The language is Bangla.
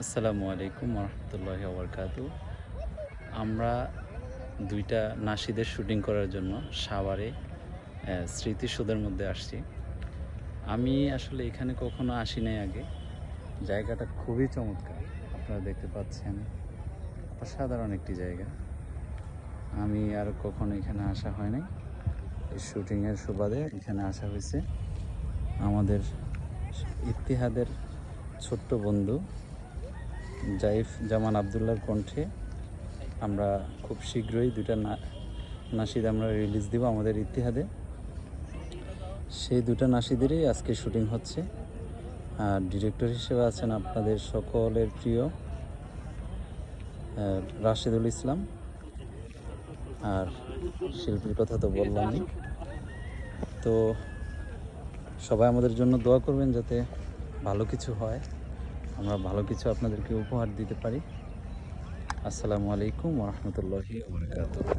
আসসালামু আলাইকুম রহমতুল্লাহি ওবরকাতু। আমরা দুইটা নাশিদের শুটিং করার জন্য সাভারে স্মৃতিসৌধের মধ্যে আসছি। আমি আসলে এখানে কখনো আসি নাই আগে। জায়গাটা খুবই চমৎকার, আপনারা দেখতে পাচ্ছেন, অসাধারণ একটি জায়গা। আমি আর কখনো এখানে আসা হয় নাই। এই শুটিংয়ের সুবাদে এখানে আসা হয়েছে। আমাদের ইত্তিহাদের ছোট্ট বন্ধু জাইফ জামান আবদুল্লাহর কণ্ঠে আমরা খুব শীঘ্রই দুইটা নাশিদ আমরা রিলিজ দিব আমাদের ইতিহাদে। সেই দুটো নাশিদেরই আজকে শুটিং হচ্ছে। আর ডিরেক্টর হিসেবে আছেন আপনাদের সকলের প্রিয় রাশেদুল ইসলাম। আর শিল্পীর কথা তো বললামই। তো সবাই আমাদের জন্য দোয়া করবেন যাতে ভালো কিছু হয়, আমরা ভালো কিছু আপনাদেরকে উপহার দিতে পারি। আসসালামু আলাইকুম ওয়া রাহমাতুল্লাহি ওয়া বারাকাতুহু।